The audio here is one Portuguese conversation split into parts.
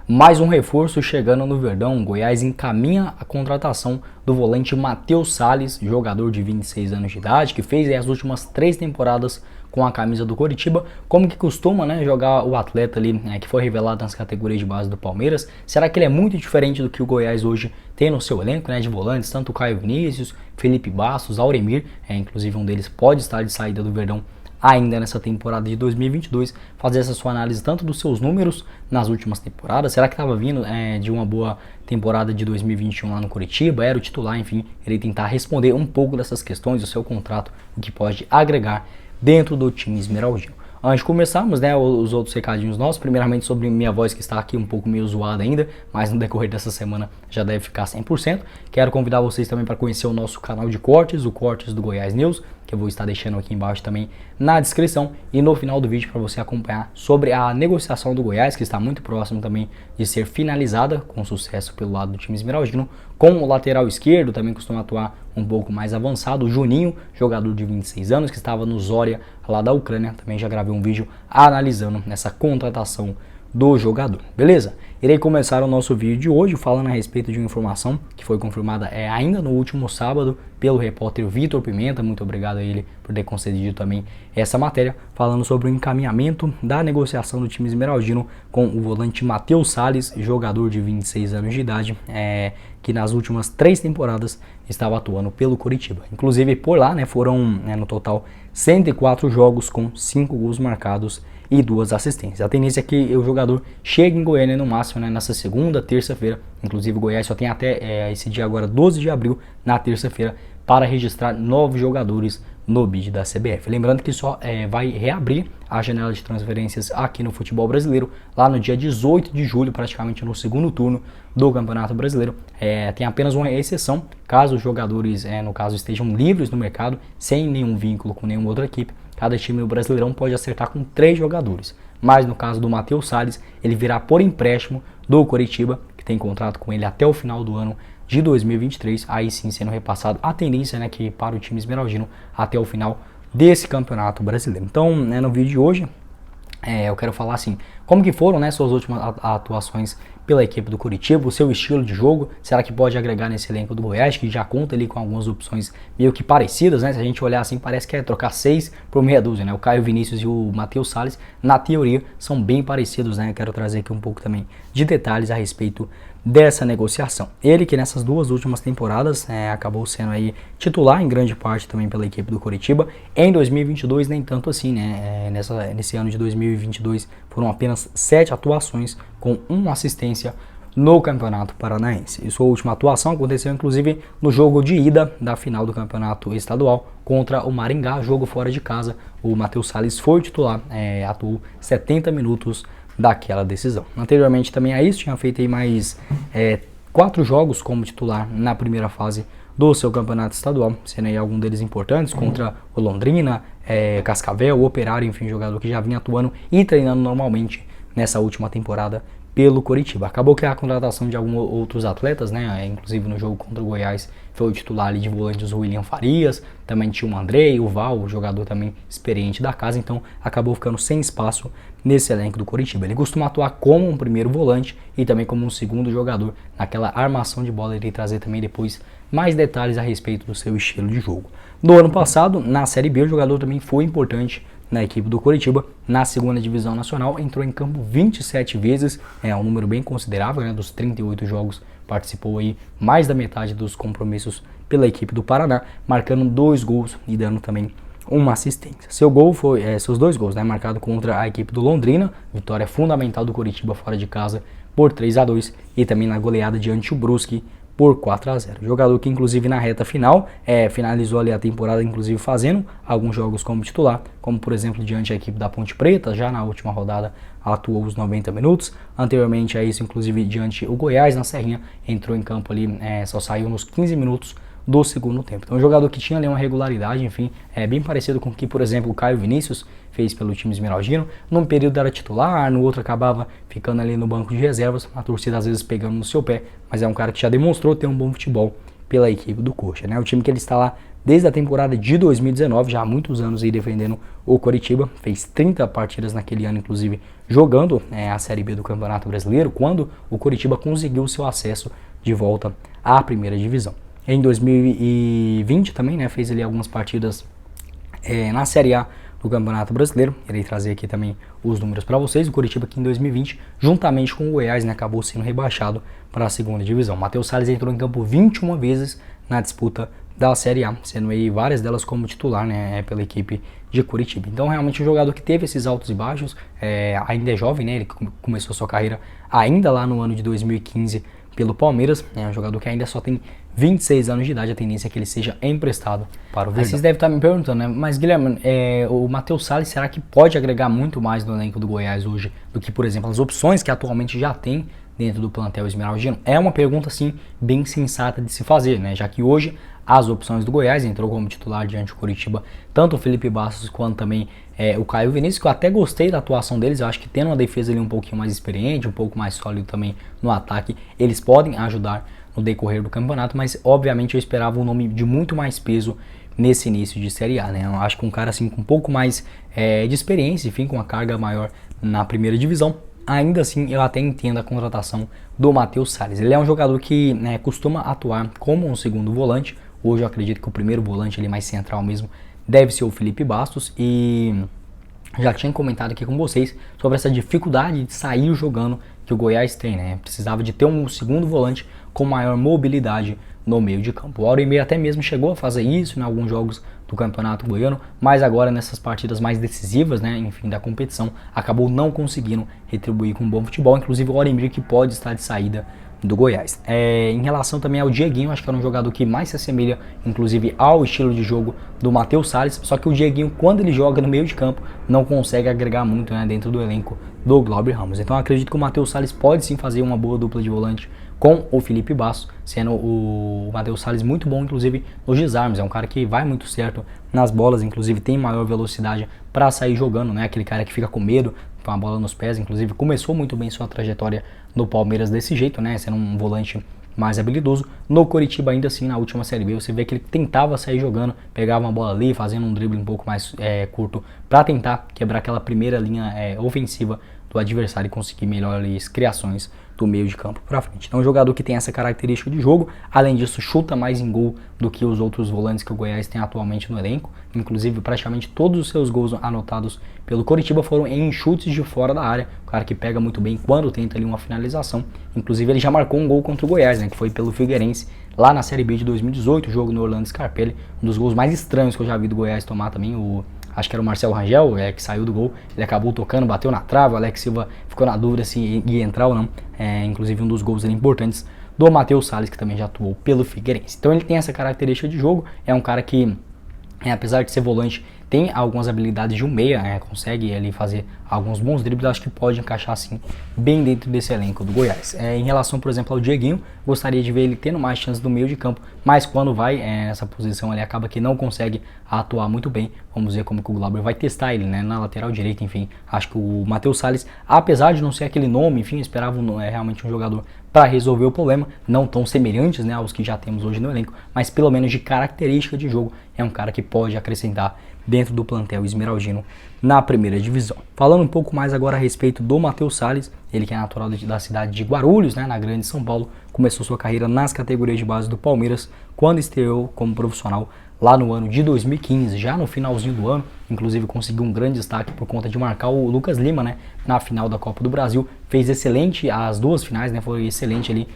Mais um reforço chegando no Verdão. O Goiás encaminha a contratação do volante Matheus Salles, jogador de 26 anos de idade, que fez as últimas 3 temporadas com a camisa do Coritiba. Como que costuma, né, jogar o atleta ali, que foi revelado nas categorias de base do Palmeiras? Será que ele é muito diferente do que o Goiás hoje tem no seu elenco, né, de volantes? Tanto o Caio Vinícius, Felipe Bastos, Auremir, inclusive um deles pode estar de saída do Verdão ainda nessa temporada de 2022, fazer essa sua análise tanto dos seus números nas últimas temporadas, será que estava vindo de uma boa temporada de 2021 lá no Coritiba, era o titular, enfim, ele tentar responder um pouco dessas questões, o seu contrato, o que pode agregar dentro do time esmeraldino. Antes de começarmos, né, os outros recadinhos nossos, primeiramente sobre minha voz que está aqui um pouco meio zoada ainda, mas no decorrer dessa semana já deve ficar 100%. Quero convidar vocês também para conhecer o nosso canal de cortes, o Cortes do Goiás News, que eu vou estar deixando aqui embaixo também na descrição e no final do vídeo para você acompanhar sobre a negociação do Goiás, que está muito próximo também de ser finalizada com sucesso pelo lado do time esmeraldino, com o lateral esquerdo, também costuma atuar um pouco mais avançado, o Juninho, jogador de 26 anos, que estava no Zorya lá da Ucrânia, também já gravei um vídeo analisando essa contratação do jogador, beleza? Irei começar o nosso vídeo de hoje falando a respeito de uma informação que foi confirmada ainda no último sábado pelo repórter Vitor Pimenta, muito obrigado a ele por ter concedido também essa matéria, falando sobre o encaminhamento da negociação do time esmeraldino com o volante Matheus Salles, jogador de 26 anos de idade, que nas últimas 3 temporadas estava atuando pelo Coritiba. Inclusive por lá, né, foram no total 104 jogos com 5 gols marcados e 2 assistências. A tendência é que o jogador chegue em Goiânia no máximo, né, nessa segunda, terça-feira. Inclusive o Goiás só tem até esse dia agora, 12 de abril, na terça-feira, para registrar 9 jogadores no bid da CBF. Lembrando que só vai reabrir a janela de transferências aqui no futebol brasileiro lá no dia 18 de julho, praticamente no segundo turno do Campeonato Brasileiro. Tem apenas uma exceção, caso os jogadores, no caso, estejam livres no mercado, sem nenhum vínculo com nenhuma outra equipe. Cada time do Brasileirão pode acertar com 3 jogadores. Mas no caso do Matheus Salles, ele virá por empréstimo do Coritiba, que tem contrato com ele até o final do ano de 2023, aí sim sendo repassado a tendência, né, que para o time esmeraldino até o final desse campeonato brasileiro. Então, no vídeo de hoje, eu quero falar assim, como que foram, né, suas últimas atuações pela equipe do Coritiba, o seu estilo de jogo, será que pode agregar nesse elenco do Goiás, que já conta ali com algumas opções meio que parecidas, né, se a gente olhar assim, parece que é trocar 6 por meia dúzia, né, o Caio Vinícius e o Matheus Salles, na teoria, são bem parecidos, né, quero trazer aqui um pouco também de detalhes a respeito dessa negociação. Ele que nessas 2 últimas temporadas acabou sendo aí titular em grande parte também pela equipe do Coritiba. Em 2022 nem tanto assim, né? Nesse ano de 2022 foram apenas 7 atuações com 1 assistência no Campeonato Paranaense. E sua última atuação aconteceu inclusive no jogo de ida da final do Campeonato Estadual contra o Maringá, jogo fora de casa. O Matheus Salles foi titular, atuou 70 minutos daquela decisão. Anteriormente também a isso, tinha feito aí mais 4 jogos como titular na primeira fase do seu campeonato estadual, sendo aí algum deles importantes, contra o Londrina, Cascavel, o Operário, enfim, jogador que já vinha atuando e treinando normalmente nessa última temporada pelo Coritiba. Acabou que a contratação de alguns outros atletas, né, inclusive no jogo contra o Goiás, foi o titular ali de volantes o William Farias, também tinha o Andrei, o Val, o jogador também experiente da casa, então acabou ficando sem espaço nesse elenco do Coritiba. Ele costuma atuar como um primeiro volante e também como um segundo jogador, naquela armação de bola. Ele trazer também depois mais detalhes a respeito do seu estilo de jogo. No ano passado, na Série B, o jogador também foi importante na equipe do Coritiba, na segunda divisão nacional, entrou em campo 27 vezes, um número bem considerável, né, dos 38 jogos, participou aí mais da metade dos compromissos pela equipe do Paraná, marcando 2 gols e dando também uma assistência. Seus 2 gols, né, marcado contra a equipe do Londrina, vitória fundamental do Coritiba fora de casa por 3-2 e também na goleada diante do Brusque por 4-0. Jogador que inclusive na reta final finalizou ali a temporada inclusive fazendo alguns jogos como titular, como por exemplo diante da equipe da Ponte Preta, já na última rodada atuou os 90 minutos, anteriormente a isso inclusive diante o Goiás na Serrinha, entrou em campo ali, só saiu nos 15 minutos do segundo tempo. Então um jogador que tinha ali uma regularidade, enfim, bem parecido com o que, por exemplo, o Caio Vinícius fez pelo time esmeraldino. Num período era titular, no outro acabava ficando ali no banco de reservas, a torcida às vezes pegando no seu pé, mas é um cara que já demonstrou ter um bom futebol pela equipe do Coxa, né? O time que ele está lá desde a temporada de 2019, já há muitos anos aí defendendo o Coritiba, fez 30 partidas naquele ano, inclusive jogando a Série B do Campeonato Brasileiro, quando o Coritiba conseguiu seu acesso de volta à primeira divisão. Em 2020 também, né, fez ali algumas partidas na Série A do Campeonato Brasileiro. Irei trazer aqui também os números para vocês. O Coritiba que em 2020, juntamente com o Goiás, né, acabou sendo rebaixado para a segunda divisão. Matheus Salles entrou em campo 21 vezes na disputa da Série A, sendo aí várias delas como titular, né, pela equipe de Coritiba. Então realmente um jogador que teve esses altos e baixos, ainda é jovem, né, ele começou sua carreira ainda lá no ano de 2015 pelo Palmeiras, é um jogador que ainda só tem 26 anos de idade, a tendência é que ele seja emprestado para o Verdão. Aí vocês devem estar me perguntando, né, mas Guilherme, o Matheus Salles, será que pode agregar muito mais no elenco do Goiás hoje do que, por exemplo, as opções que atualmente já tem dentro do plantel esmeraldino? É uma pergunta, assim, bem sensata de se fazer, né, já que hoje as opções do Goiás entrou como titular diante do Coritiba, tanto o Felipe Bastos quanto também o Caio Vinícius, que eu até gostei da atuação deles. Eu acho que tendo uma defesa ali um pouquinho mais experiente, um pouco mais sólido também no ataque, eles podem ajudar no decorrer do campeonato, mas obviamente eu esperava um nome de muito mais peso nesse início de Série A, né? Eu acho que um cara assim com um pouco mais de experiência, enfim, com uma carga maior na primeira divisão. Ainda assim, eu até entendo a contratação do Matheus Salles. Ele é um jogador que costuma atuar como um segundo volante. Hoje eu acredito que o primeiro volante, ele mais central mesmo, deve ser o Felipe Bastos. E já tinha comentado aqui com vocês sobre essa dificuldade de sair jogando que o Goiás tem, né? Precisava de ter um segundo volante com maior mobilidade no meio de campo. O Auremir até mesmo chegou a fazer isso em alguns jogos do Campeonato Goiano, mas agora nessas partidas mais decisivas, né, enfim, da competição, acabou não conseguindo retribuir com um bom futebol. Inclusive o Auremir que pode estar de saída do Goiás. Em relação também ao Dieguinho, acho que era um jogador que mais se assemelha, inclusive, ao estilo de jogo do Matheus Salles, só que o Dieguinho, quando ele joga no meio de campo, não consegue agregar muito, né, dentro do elenco do Glauber Ramos. Então eu acredito que o Matheus Salles pode sim fazer uma boa dupla de volante com o Felipe Bastos, sendo o Matheus Salles muito bom, inclusive, nos desarmes. É um cara que vai muito certo nas bolas, inclusive tem maior velocidade para sair jogando, né? Aquele cara que fica com medo com a bola nos pés, inclusive começou muito bem sua trajetória no Palmeiras desse jeito, né? Sendo um volante mais habilidoso. No Coritiba, ainda assim, na última Série B, você vê que ele tentava sair jogando, pegava uma bola ali, fazendo um drible um pouco mais curto para tentar quebrar aquela primeira linha ofensiva do adversário e conseguir melhores criações do meio de campo para frente. Então, um jogador que tem essa característica de jogo, além disso, chuta mais em gol do que os outros volantes que o Goiás tem atualmente no elenco. Inclusive, praticamente todos os seus gols anotados pelo Coritiba foram em chutes de fora da área. O cara que pega muito bem quando tenta ali uma finalização. Inclusive, ele já marcou um gol contra o Goiás, né, que foi pelo Figueirense, lá na Série B de 2018, jogo no Orlando Scarpelli. Um dos gols mais estranhos que eu já vi do Goiás tomar também, acho que era o Marcelo Rangel, que saiu do gol, ele acabou tocando, bateu na trave, o Alex Silva ficou na dúvida se ia entrar ou não, inclusive um dos gols importantes do Matheus Salles, que também já atuou pelo Figueirense. Então ele tem essa característica de jogo, é um cara que, apesar de ser volante, tem algumas habilidades de um meia, consegue ali fazer alguns bons dribles, acho que pode encaixar assim bem dentro desse elenco do Goiás. Em relação, por exemplo, ao Dieguinho, gostaria de ver ele tendo mais chances no meio de campo, mas quando vai nessa posição ele acaba que não consegue atuar muito bem. Vamos ver como que o Glauber vai testar ele, né, na lateral direita. Enfim, acho que o Matheus Salles, apesar de não ser aquele nome, enfim, esperava realmente um jogador para resolver o problema, não tão semelhantes, né, aos que já temos hoje no elenco, mas pelo menos de característica de jogo, é um cara que pode acrescentar dentro do plantel esmeraldino na primeira divisão. Falando um pouco mais agora a respeito do Matheus Salles, ele que é natural da cidade de Guarulhos, né, na grande São Paulo, começou sua carreira nas categorias de base do Palmeiras, quando estreou como profissional lá no ano de 2015, já no finalzinho do ano, inclusive conseguiu um grande destaque por conta de marcar o Lucas Lima, né, na final da Copa do Brasil, fez excelente as duas finais, né, foi excelente ali,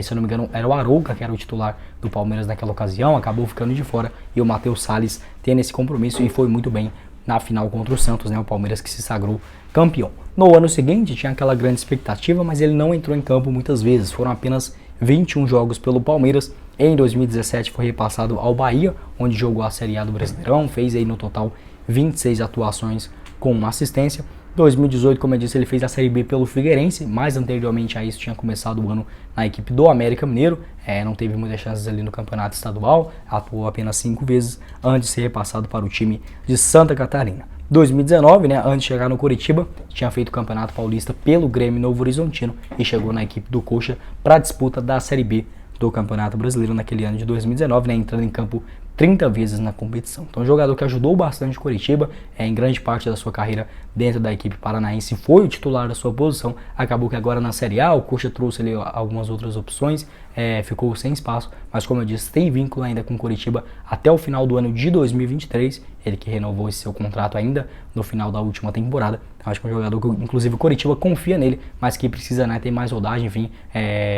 se eu não me engano era o Arouca que era o titular do Palmeiras naquela ocasião, acabou ficando de fora, e o Matheus Salles tendo esse compromisso e foi muito bem na final contra o Santos, né, o Palmeiras que se sagrou campeão. No ano seguinte tinha aquela grande expectativa, mas ele não entrou em campo muitas vezes, foram apenas 21 jogos pelo Palmeiras. Em 2017 foi repassado ao Bahia, onde jogou a Série A do Brasileirão, fez aí no total 26 atuações com uma assistência. 2018, como eu disse, ele fez a Série B pelo Figueirense, mais anteriormente a isso tinha começado o ano na equipe do América Mineiro, não teve muitas chances ali no campeonato estadual, atuou apenas 5 vezes antes de ser repassado para o time de Santa Catarina. 2019, né, antes de chegar no Coritiba, tinha feito o Campeonato Paulista pelo Grêmio Novo Horizontino e chegou na equipe do Coxa para a disputa da Série B do Campeonato Brasileiro naquele ano de 2019, né, entrando em campo 30 vezes na competição. Então, um jogador que ajudou bastante o Coritiba, em grande parte da sua carreira dentro da equipe paranaense, foi o titular da sua posição. Acabou que agora na Série A, o Coxa trouxe ali algumas outras opções, ficou sem espaço, mas como eu disse, tem vínculo ainda com o Coritiba até o final do ano de 2023, ele que renovou esse seu contrato ainda no final da última temporada. Então, acho que é um jogador que, inclusive, o Coritiba confia nele, mas que precisa, né, ter mais rodagem, enfim,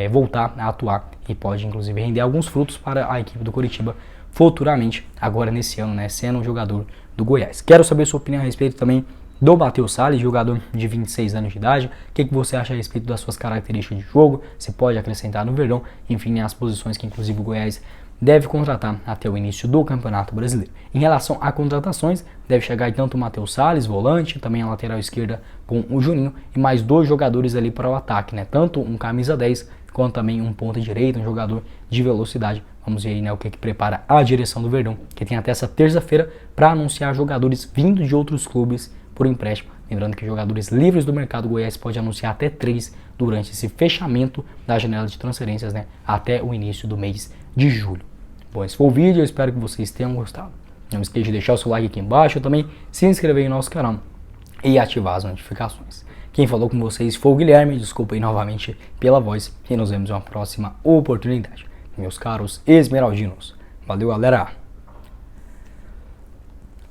voltar a atuar e pode, inclusive, render alguns frutos para a equipe do Coritiba futuramente, agora nesse ano, né, sendo um jogador do Goiás. Quero saber sua opinião a respeito também do Matheus Salles, jogador de 26 anos de idade. O que você acha a respeito das suas características de jogo? Se pode acrescentar no Verdão, enfim, né, as posições que inclusive o Goiás deve contratar até o início do Campeonato Brasileiro. Em relação a contratações, deve chegar tanto o Matheus Salles, volante, também a lateral esquerda com o Juninho e mais 2 jogadores ali para o ataque, né? Tanto um camisa 10 quanto também um ponta direita, um jogador de velocidade. Vamos ver aí, né, o que prepara a direção do Verdão, que tem até essa terça-feira para anunciar jogadores vindos de outros clubes por empréstimo. Lembrando que jogadores livres do mercado Goiás pode anunciar até 3 durante esse fechamento da janela de transferências, né, até o início do mês de julho. Bom, esse foi o vídeo, eu espero que vocês tenham gostado. Não esqueça de deixar o seu like aqui embaixo, também se inscrever em nosso canal e ativar as notificações. Quem falou com vocês foi o Guilherme, desculpa aí novamente pela voz, e nos vemos em uma próxima oportunidade. Meus caros esmeraldinos, valeu galera!